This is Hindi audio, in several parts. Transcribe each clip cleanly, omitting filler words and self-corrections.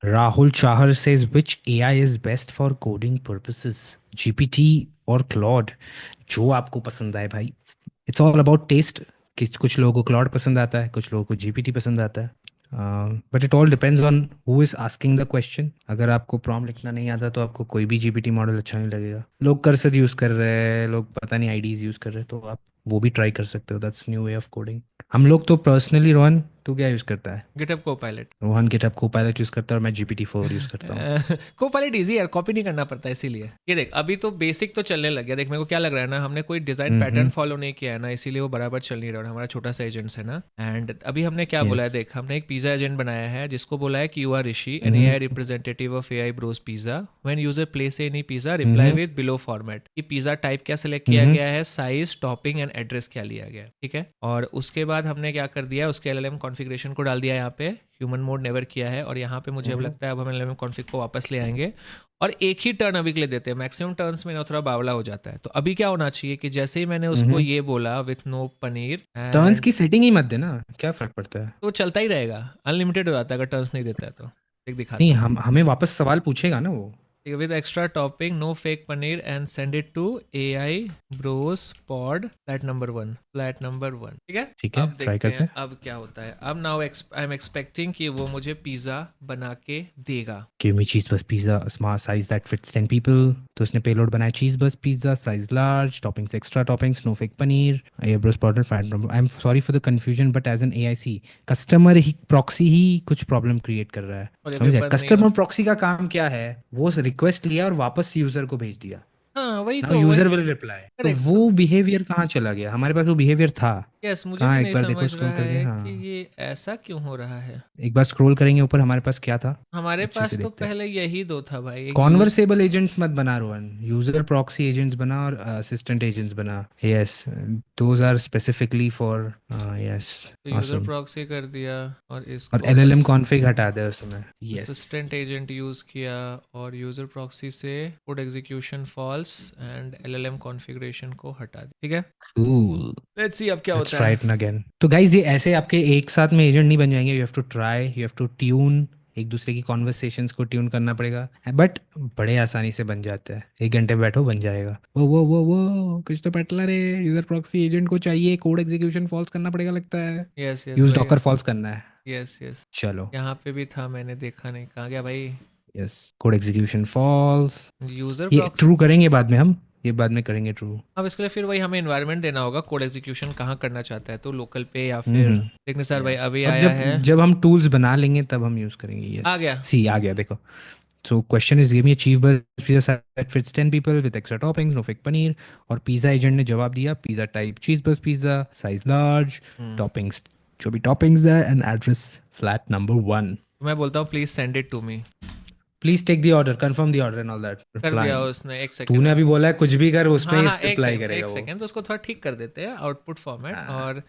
Rahul Chahar says which AI is best for coding purposes? GPT और Claude? जो आपको पसंद आए भाई. It's all about taste. कुछ लोगों को Claude पसंद आता है, कुछ लोगों को GPT पसंद आता है. But it all depends on who is asking the question. अगर आपको प्रॉम्प्ट लिखना नहीं आता तो आपको कोई भी जीपीटी मॉडल अच्छा नहीं लगेगा. लोग कर्सर यूज़ कर रहे हैं, लोग पता नहीं आईडीज यूज़ कर रहे हैं, तो आप वो भी ट्राई कर सकते हो. That's new way of coding. हम लोग तो पर्सनली, रोहन तू क्या यूज़ करता है? GitHub Copilot. Rohan GitHub Copilot use करता है और मैं GPT 4 यूज़ करता हूँ. कोपायलट ईजी यार, कॉपी नहीं करना पड़ता इसीलिए। ये देख अभी तो बेसिक तो चलने लग गया। देख मेरे को क्या लग रहा है ना, हमने कोई डिजाइन पैटर्न हम्म. फॉलो नहीं किया है ना, इसीलिए वो बराबर चल नहीं रहा है। हमारा छोटा सा एजेंट्स है ना, एंड अभी हमने क्या बोला यस. है, देख हमने एक पिज्जा एजेंट बनाया है जिसको बोला है कि you are Rishi an hmm. AI representative of AI Bros Pizza, when user place any pizza reply hmm. With below format. कि पिज्जा टाइप क्या सेलेक्ट किया हम्म. गया है, साइज, टॉपिंग एंड एड्रेस क्या लिया गया है, ठीक है। और उसके बाद हमने क्या कर दिया, उसके एलएलएम कॉन्फ़िगरेशन को डाल दिया यहाँ पे, ह्यूमन मोड नेवर किया है। और यहाँ पे मुझे अब लगता है अब हम एलएलएम कॉन्फ़िग को वापस ले आएंगे और एक ही टर्न अभी के लिए देते हैं। मैक्सिमम टर्न्स में ना थोड़ा बावला हो जाता है। तो अभी क्या होना चाहिए कि जैसे ही मैंने उसको हम्म. ये बोला with no paneer turns and, की सेटिंग ही मत देना, क्या फ़र्क पड़ता है? तो चलता ही रहेगा, अनलिमिटेड हो जाता है अगर टर्न्स नहीं देता है तो। देख नहीं, दिखाता हूँ। हम हमें वापस सवाल पूछेगा ना वो. With extra topping no fake paneer and send it to AI Bros pod flat number 1, flat number 1, ठीक है। ठीक है, अब ट्राई देखते करते हैं हैं. अब क्या होता है। अब नाउ आई एम एक्सपेक्टिंग कि वो मुझे पिज़्ज़ा बना के देगा। Give me cheese buzz pizza, a small size that fits 10 people. तो उसने पेलोड बनाया cheese buzz pizza, size large, toppings extra toppings, no fake paneer. ये Bros powder fat. I'm sorry for the confusion, but as an AIC, customer ही प्रॉक्सी ही कुछ प्रॉब्लम क्रिएट कर रहा है. और अभी समझ गया? बंद नहीं हो। कस्टमर प्रॉक्सी का काम क्या है? वो रिक्वेस्ट लिया और वापस यूजर को भेज दिया. हाँ वही नाउ तो, वही यूजर विल रिप्लाई. तो करेक्ट तो। वो बिहेवियर कहाँ चला गया? हमारे पास वो बिहेवियर था. यस, मुझे भी कहाँ? एक नहीं बार देखो समझ स्क्रॉल रहा करके. है कि हाँ, ये ऐसा क्यों हो रहा है। एक बार स्क्रॉल करेंगे ऊपर, हमारे पास क्या था. हमारे अच्छे से पास तो देखते हैं. पहले यही दो था भाई, एक यूज। कॉन्वर्सेबल एजेंट्स मत बना रोहन. यूजर प्रॉक्सी एजेंट्स बना और असिस्टेंट एजेंट्स बना. Yes. Those are specifically for. Yes. तो यूज़र awesome. प्रॉक्सी कर दिया और और इसको एलएलएम अस कॉन्फ़िग हटा दे उसमें. यस. असिस्टेंट एजेंट यूज़ किया और यूज़र प्रॉक्सी से code execution false and LLM configuration को हटा दी, ठीक है। कूल. लेट्स सी अब क्या लेट्स होता ट्राई है। It again. तो गाइज, ये ऐसे आपके एक साथ में एजेंट नहीं बन जाएंगे. You have to try, you have to tune. एक दूसरे की कॉन्वर्सेशंस को ट्यून करना पड़ेगा. बट बड़े आसानी से बन जाता है. 1 घंटे बैठो बन जाएगा. वो कुछ तो पटला रे. यूजर प्रॉक्सी एजेंट को चाहिए कोड एग्जीक्यूशन फॉल्स करना पड़ेगा लगता है. यस यस यूज वही। डॉकर फॉल्स करना है. यस यस, चलो. यहाँ पे भी था, मैंने देखा नहीं, कहाँ गया भाई। Yes. Code execution false. User ये प्रॉक्सी। ट्रू करेंगे बाद में हम. ये बाद में करेंगे ट्रू. अब इसके लिए फिर वही हमें इन्वायरमेंट देना होगा, कोड एग्जीक्यूशन कहाँ करना चाहता है, तो लोकल पे या फिर। देखने सर भाई या अभी अब आया जब है। जब हम टूल्स बना लेंगे तब हम यूज करेंगे. यस. आ गया। सी आ गया देखो. So question is give me cheese burger pizza that fits 10 people with extra toppings, no fake paneer. और पिज्जा एजेंट ने जवाब दिया pizza type cheese burger pizza, size large, hmm. Toppings जो भी टॉपिंग्स है, एंड एड्रेस फ्लैट नंबर 1. तो मैं बोलता हूँ please send it to me. Please take the order, confirm the order and all that कर दिया रिप्लाई. उसने, एक सेकेंड। तूने अभी बोला है कुछ भी कर, उसमें हाँ ही हाँ, एक रिप्लाई सेकेंड करेगा एक वो. सेकेंड, तो उसको थोड़ा ठीक कर देते हैं आउटपुट फॉर्मेट। हाँ. और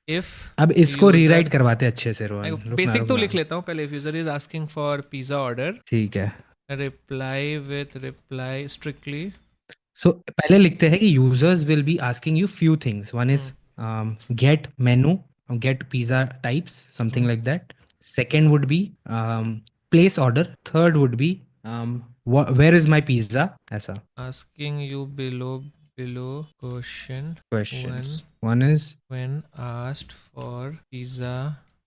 इफ़ अब इसको रीराइट यूज़र, करवाते अच्छे से रोहन. रुकना बेसिक तो रुकना. लिख लेता हूँ पहले। If user is asking for pizza order, ठीक है. Reply with reply strictly. So पहले लिखते हैं कि users will be asking you few things. One is get menu, get pizza types, something like that. Second would be place order. Third would be where is my pizza, ऐसा. Asking you below below question questions. One one is when asked for pizza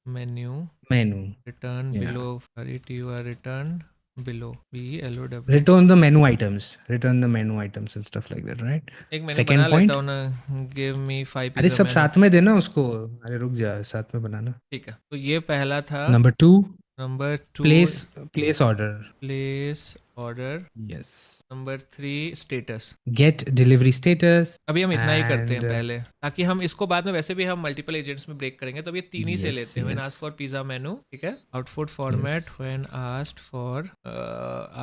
menu, menu. Return या. Below, T U R return below, BLOW। Return the menu items. Return the menu items and stuff like that, right? एक मेन्यू बना Second लेता point. हूँ ना, गिव मी 5 अरे पिज़्ज़ा सब मेन्यू। साथ में देना उसको. अरे रुक जा, साथ में बनाना. ठीक है, तो ये पहला था। Number 2, number 2 place order. Place order. Yes. Number 3 status. Get delivery status. अभी हम इतना ही करते हैं एंड पहले, ताकि हम इसको बाद में वैसे भी हम मल्टीपल एजेंट्स में ब्रेक करेंगे, तो अब ये तीन ही से यस. लेते हैं। When yes. Ask for pizza menu, ठीक है। Output yes. Format when asked for,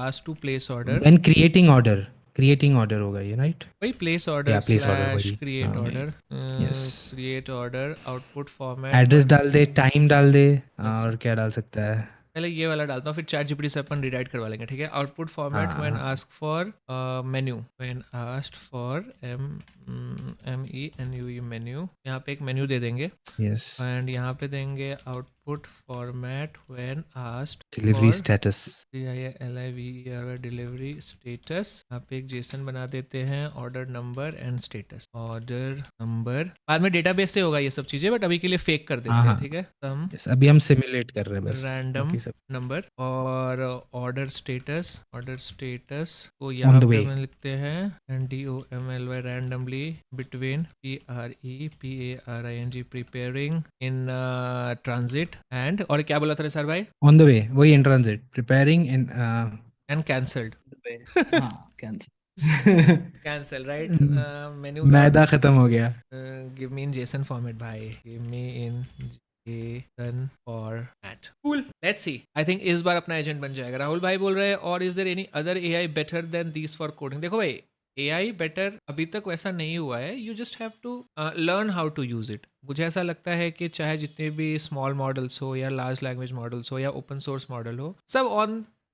ask to place order. When creating order. Creating order होगा ये, राइट? वही प्लेस ऑर्डर या प्लेस ऑर्डर स्लैश वही. क्रिएट हाँ वही. Order, yes. Create order. Output format address one. डाल दे, टाइम डाल दे. और क्या डाल सकता है? पहले ये वाला डालता हूँ, फिर चैट जीपीटी से अपन रिडाइट करवा लेंगे, ठीक है। आउटपुट फॉर्मेट व्हेन हाँ. Ask for menu, when asked for MENU menu, यहाँ पे एक मेन्यू दे देंगे। यस. एंड यहाँ पे देंगे output format when asked delivery for status. Delivery status. यहाँ पे एक जेसन बना देते हैं, order number and status. Order number बाद में डेटाबेस से होगा ये सब चीजें, बट अभी के लिए फेक कर हाँ देते हैं, हाँ, ठीक है। सम yes, अभी हम सिमुलेट कर रहे हैं बस, रैंडम बाकी सब नंबर और ऑर्डर स्टेटस को ऑन यहाँ द पे वे। हम लिखते हैं NDOMLY randomly between PREPARING preparing in transit and, और क्या बोला था सर भाई, ऑन द वे, वही in transit, preparing in and cancelled. हाँ, cancel. Cancel right. Menu card मैदा खत्म हो गया। Give me in JSON format भाई, give me in JSON format. Cool, let's see. I think इस बार अपना एजेंट बन जाएगा। राहुल भाई बोल रहे हैं, और is there any other AI better than these for coding? देखो भाई, एआई बेटर अभी तक वैसा नहीं हुआ है, you just have to learn how to use it. मुझे ऐसा लगता है कि चाहे जितने भी स्मॉल मॉडल्स हो या लार्ज लैंग्वेज मॉडल्स हो या ओपन सोर्स मॉडल हो, सब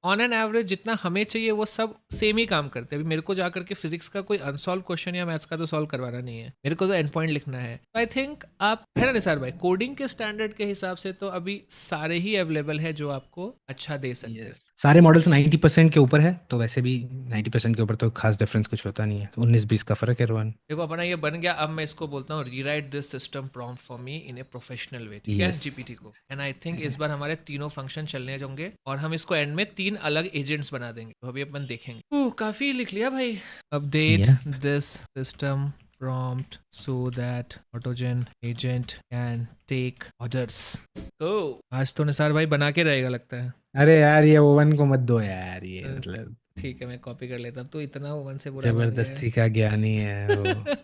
ऑन एन एवरेज जितना हमें चाहिए वो सब सेम ही काम करते हैं। अभी मेरे को जाकर के फिजिक्स का कोई अनसॉल्व क्वेश्चन या मैथ्स का तो सॉल्व करवाना नहीं है, मेरे को तो एंड पॉइंट लिखना है। तो आई थिंक आप, है ना निसार भाई, कोडिंग के स्टैंडर्ड के हिसाब से तो अभी सारे ही अवेलेबल है जो आपको अच्छा दे सकते हैं। सारे मॉडल्स 90% के ऊपर है, तो वैसे भी 90% के ऊपर तो खास डिफरेंस कुछ होता नहीं है, 19-20 का फर्क है रोहन। देखो अपना ये बन गया। अब मैं इसको बोलता हूँ rewrite this system prompt for me in a professional way, ठीक है, यस। जीपीटी को। एंड आई थिंक इस बार हमारे तीनों फंक्शन चलने होंगे और हम इसको एंड में 3 अलग एजेंट्स बना देंगे, तो अभी अपन देखेंगे। काफी लिख लिया भाई। Update this system prompt so that autogen agent can take orders। तो आज तो निसार भाई बना के रहेगा लगता है। अरे यार, ये ओवन को मत दो यार, ये मतलब ठीक है, मैं कॉपी कर लेता। अब तो इतना ओवन से बुरा बन गया जबरदस्ती का ज्ञानी है वो। है।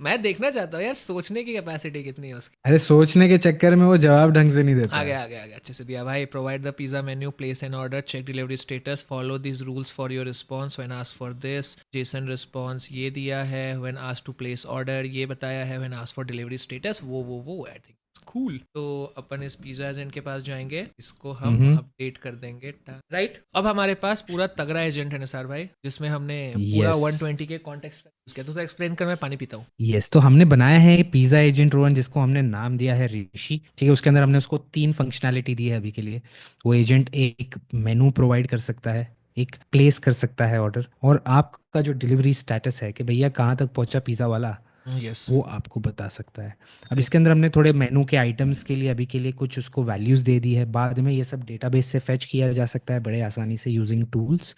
मैं देखना चाहता हूँ यार, सोचने की कैपेसिटी कितनी है उसकी। अरे सोचने के चक्कर में वो जवाब ढंग से नहीं देता आ है। गया आ गया आ गया, अच्छे से दिया भाई। Provide the pizza menu, place an order, check delivery status, follow this rules for your response when asked for this. JSON response ये दिया है, when asked to place order ये बताया है, when asked for delivery status वो आई थिंक कूल। तो अपन इस पिज्जा एजेंट के पास जाएंगे, इसको हम अपडेट कर देंगे, राइट। अब हमारे पास पूरा तगड़ा एजेंट है निसार भाई, जिसमें हमने पूरा यस 120 के कॉन्टेक्स्ट में यूज किया। तो एक्सप्लेन कर, मैं पानी पीता हूँ। यस, तो हमने बनाया है पिज़्ज़ा एजेंट रोहन, जिसको हमने नाम दिया है ऋषि, ठीक है। उसके अंदर हमने उसको 3 फंक्शनैलिटी दी है अभी के लिए। वो एजेंट एक मेनू प्रोवाइड कर सकता है, एक प्लेस कर सकता है ऑर्डर, और आपका जो डिलीवरी स्टेटस है कि भैया कहाँ तक पहुंचा पिज़्ज़ा वाला, यस। वो आपको बता सकता है। अब इसके अंदर हमने थोड़े मेनू के आइटम्स के लिए अभी के लिए कुछ उसको वैल्यूज़ दे दी है। बाद में ये सब डेटाबेस से फेच किया जा सकता है बड़े आसानी से using tools.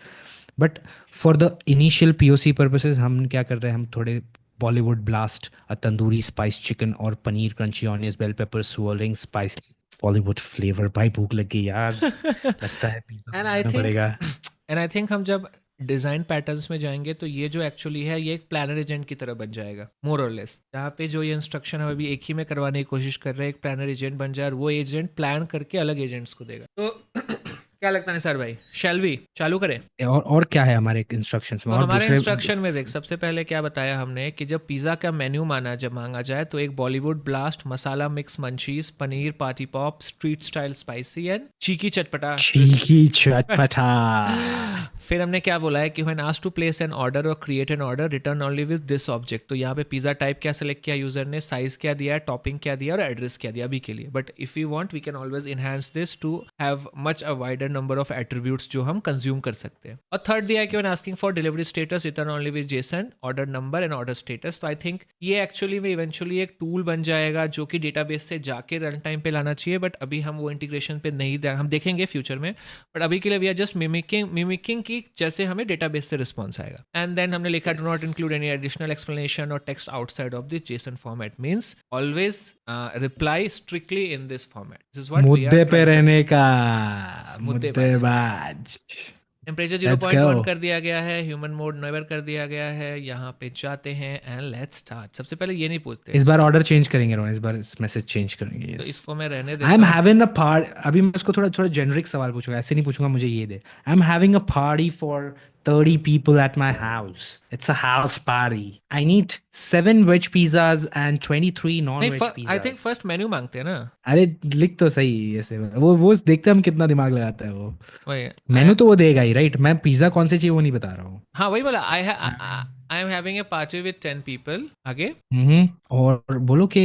But for the initial POC purposes हम क्या कर रहे हैं, हम थोड़े Bollywood blast, tandoori spice chicken और paneer crunchy onions bell pepper swirling spice Bollywood flavour. भाई भूख लग गई यार, लगता है पिज़्ज़ा एंड आई बनाना थिंक पड़ेगा। एंड आई थिंक हम जब डिज़ाइन पैटर्न्स में जाएंगे तो ये जो एक्चुअली है ये एक प्लानर एजेंट की तरह बन जाएगा, मोर और लेस। जहाँ पे जो ये इंस्ट्रक्शन हम अभी एक ही में करवाने की कोशिश कर रहे हैं, एक प्लानर एजेंट बन जाए और वो एजेंट प्लान करके अलग एजेंट्स को देगा। तो क्या लगता है सर भाई, शैल वी चालू करें? और क्या है हमारे इंस्ट्रक्शंस में, तो और हमारे दूसरे इंस्ट्रक्शन में देख, सबसे पहले क्या बताया हमने कि जब पिज़्ज़ा का मेन्यू जब मांगा जाए तो एक Bollywood blast, masala mix munchies, paneer party pop, street style spicy and cheeky chatpata cheeky chatpata. फिर हमने क्या बोला है कि when asked to place an order और create an order, return only with this object. तो यहाँ पे पिज़्ज़ा टाइप क्या सेलेक्ट किया यूजर ने, साइज क्या दिया है, टॉपिंग क्या दिया और एड्रेस क्या दिया अभी के लिए। But if you want we can always enhance this to have much a wider number of attributes जो हम कंज्यूम कर सकते हैं। और थर्ड दिया है कि when asking for delivery status, return only with Jason, order number and order status. तो आई थिंक ये एक्चुअली में इवेंचुअली एक टूल बन जाएगा जो कि डेटाबेस से जाके रन टाइम पे लाना चाहिए, बट अभी हम वो इंटीग्रेशन पे नहीं हम देखेंगे फ्यूचर में। बट अभी के लिए वी आर जस्ट मिमिकिंग की जैसे हमें डेटाबेस से रिस्पॉन्स आएगा। एंड देन हमने लिखा do not include any additional explanation और text outside of this JSON format, means always reply strictly in this format. This is what we are मुद्दे पे रहने का, मुद्देबाज। मुद्देबाज। Temperature Let's 0.1 go. कर दिया गया है, ह्यूमन मोड नेवर कर दिया गया है। यहाँ पे जाते हैं एंड लेट्स स्टार्ट। सबसे पहले ये नहीं पूछते, इस बार ऑर्डर चेंज करेंगे रोहन, इस बार मैसेज चेंज करेंगे। तो यस, इसको मैं रहने आई एम देता हूँ। Having a party. अभी मैं उसको थोड़ा थोड़ा जेनरिक सवाल पूछूंगा, ऐसे नहीं पूछूंगा मुझे ये दे। I am having a party for 30 people at my house. It's a house party. I need 7 veg pizzas and 23 नहीं, non-veg I think pizzas. First menu मांगते हैं ना। अरे लिख तो सही ऐसे, वो देखते हम कितना दिमाग लगाता है वो। वही मेनू तो वो देगा ही, राइट। मैं पिज्जा कौन से चाहिए वो नहीं बता रहा हूँ। हाँ वही बोला, आई am having a party with 10 people. आगे और बोलो कि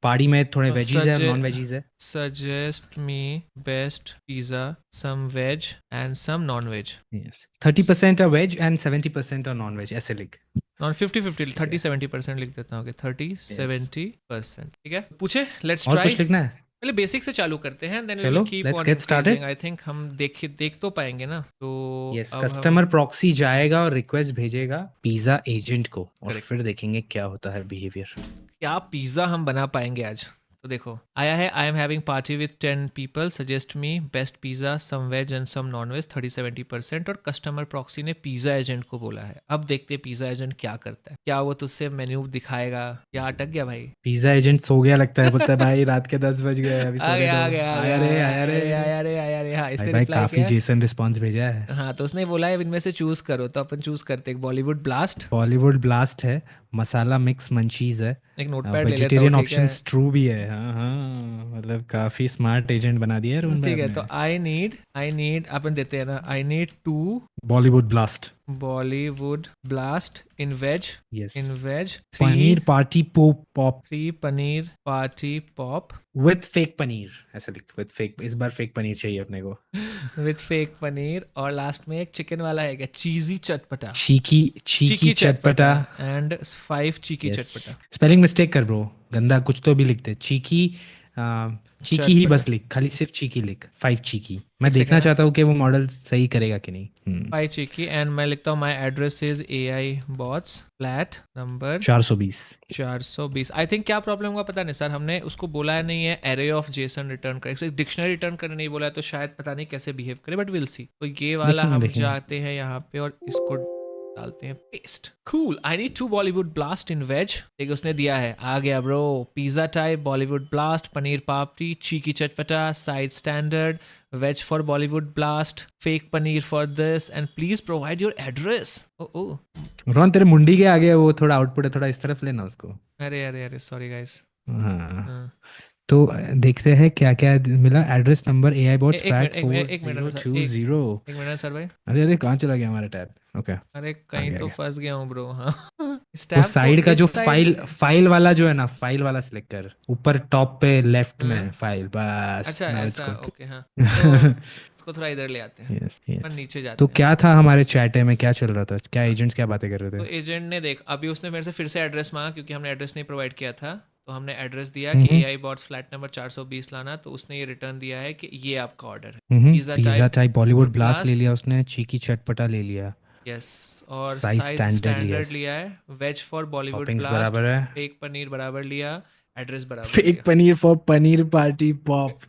पार्टी में थोड़े वेजीज है और सजे नॉन वेजीज है। suggest me best pizza, some veg and some non-veg। Yes 30% है वेज एंड 70% है नॉन वेज, ऐसे लिख। नॉन 50-50, ठीक है। 30-70% लिख देता हूँ कि यस 30-70%। ठीक है, पूछे, लेट्स और ट्राई। कुछ लिखना है? पहले बेसिक से चालू करते हैं, देन वी विल चलो keep let's on get increasing. Started. I think हम देख तो पाएंगे ना, तो यस अब हम कस्टमर प्रॉक्सी जाएगा और रिक्वेस्ट भेजेगा पिज्जा एजेंट को, और करेक्ट, फिर देखेंगे क्या होता है बिहेवियर। क्या पिज्ज़ा हम बना पाएंगे आज। तो देखो आया है, I am having party with 10 people, suggest me best pizza, some veg and some non veg, 30-70%। और कस्टमर प्रॉक्सी ने पिज़्ज़ा एजेंट को बोला है। अब देखते हैं पिज़्ज़ा एजेंट क्या करता है, क्या वो तुझसे मेन्यू दिखाएगा या अटक गया भाई। पिज्जा एजेंट सो गया लगता है, बोलता है भाई रात के 10 बज गए अभी आ सोने गया दो। आ गया आ गया आया रे आया रे। अरे आया रे आया रे, हाँ भाई इसने भाई रिप्लाई काफी किया। जेसन रिस्पॉन्स भेजा है। हाँ तो उसने बोला है इनमें से चूज करो, तो अपन चूज करते हैं बॉलीवुड ब्लास्ट। बॉलीवुड ब्लास्ट है, मसाला मिक्स मंचीज है, एक नोटपैड ले लेता हूँ, वेजिटेरियन ठीक है। ऑप्शंस ट्रू भी है। हाँ हाँ, मतलब काफी स्मार्ट एजेंट बना दिया है रोहन भाई ठीक है, तो आपने। आई नीड अपन देते हैं ना, I need 2 Bollywood blast. Bollywood blast in veg, yes in veg paneer party pop pop 3 paneer party pop with fake paneer, ऐसे लिख विथ फेक, इस बार फेक पनीर चाहिए अपने को। With fake paneer. और लास्ट में एक चिकन वाला है क्या, चीजी चटपटा, चीकी चीकी चीकी चटपटा। एंड 5 चीकी यस चटपटा। स्पेलिंग मिस्टेक कर ब्रो, गंदा कुछ तो भी लिखते चीकी। चीकी ही चटपटा, बस लिख, खाली सिर्फ चीकी लिख, 5 चीकी। मैं एक देखना सेकेंड, चाहता हूँ कि वो मॉडल सही करेगा कि नहीं। 5 चीकी। एंड मैं लिखता हूँ माई address is AI bots flat number 420। 420। I think क्या प्रॉब्लम हुआ पता नहीं सर, हमने उसको बोला है नहीं है एरे ऑफ जेसन रिटर्न कर, डिक्शनरी रिटर्न करने नहीं बोला है, तो शायद पता नहीं कैसे बिहेव करे, बट विल सी। तो ये वाला देखेंगे हम देखेंगे। जाते हैं यहाँ पे और इसको डालते हैं paste. Cool, I need 2 Bollywood blast in veg. देखिए उसने दिया है, आ गया bro, pizza type Bollywood blast, paneer papdi, cheeky chatpata, side standard, veg for Bollywood blast, fake paneer for this, and please provide your address. Oh oh, Rohan तेरे मुंडी के आगे वो थोड़ा आउटपुट है, थोड़ा इस तरफ लेना उसको। अरे अरे अरे सॉरी गाइस। हाँ हाँ। तो देखते हैं क्या क्या मिला। Address number A I bots एक फ्लैट मिनट एक फोर मिनट एक जीरो मिनट सर, टू एक जीरो एक मिनट सर भाई। अरे अरे कहाँ चला गया हमारा टैब? ओके अरे आ कहीं गया आ तो गया। फंस गया हूँ ब्रो। हाँ इस वो टैब को साइड का जो इस साइड। फाइल फाइल वाला जो है ना, फाइल वाला सिलेक्ट कर, ऊपर टॉप पे लेफ्ट में हाँ फाइल, बस अच्छा नाउ इट्स ऐसा, गुड। ओके हाँ। तो इसको थोड़ा इधर ले आते हैं यस और यस। नीचे तो जाते हैं। क्या था हमारे चैटे में, क्या चल रहा था, क्या एजेंट्स क्या बातें कर रहे तो थे? एजेंट ने देख, अभी उसने मेरे से फिर से एड्रेस मांगा क्योंकि हमने एड्रेस नहीं प्रोवाइड किया था। तो हमने एड्रेस दिया कि हम्म AI बॉट्स फ्लैट नंबर 420 लाना, तो उसने ये रिटर्न दिया है कि ये आपका ऑर्डर है, pizza pizza type type Bollywood blast ले ब्लास्ट। लिया उसने, चीकी चटपटा ले लिया, यस, और साइज साइज स्टैंडर्ड लिया, स्टैंडर्ड लिया है, veg for Bollywood toppings blast, बराबर है, फेक पनीर बराबर लिया, एड्रेस बराबर फेक लिया। Paneer for paneer party pop.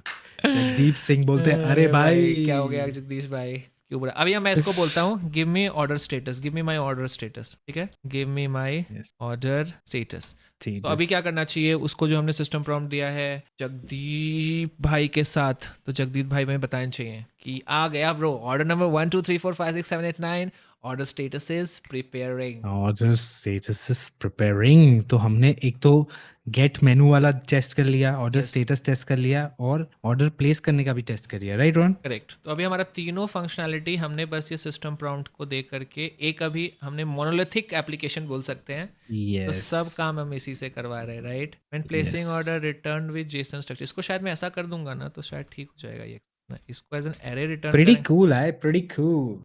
Jagdeep Singh बोलते हैं अरे अरे भाई क्या हो गया भाई। जगदीश भाई, क्यों बोला? अभी मैं इसको बोलता हूँ give me order status, give me my order status, ठीक है, गिव मी माई यस ऑर्डर स्टेटस। तो अभी तेजस। क्या करना चाहिए उसको, जो हमने सिस्टम प्रॉम्प्ट दिया है जगदीप भाई के साथ, तो जगदीप भाई में बताना चाहिए कि आ गया bro, order number 1 2 3 4 5 6 7 8 9, order status is preparing. Order status is preparing. तो हमने एक तो गेट मेनू वाला टेस्ट कर लिया, ऑर्डर यस स्टेटस टेस्ट कर लिया, और ऑर्डर प्लेस करने का भी टेस्ट कर लिया, राइट रोहन? करेक्ट। तो अभी हमारा तीनों फंक्शनैलिटी हमने बस ये सिस्टम प्रॉम्प्ट को देख करके, एक अभी हमने मोनोलिथिक एप्लीकेशन बोल सकते हैं, तो यस सब काम हम इसी से करवा रहे हैं, right. When yes placing order return with Jason structure, इसको शायद मैं ऐसा कर दूंगा ना तो शायद ठीक हो जाएगा ये ना, इसको as an array return pretty करें। कूल है, प्रीटी कूल।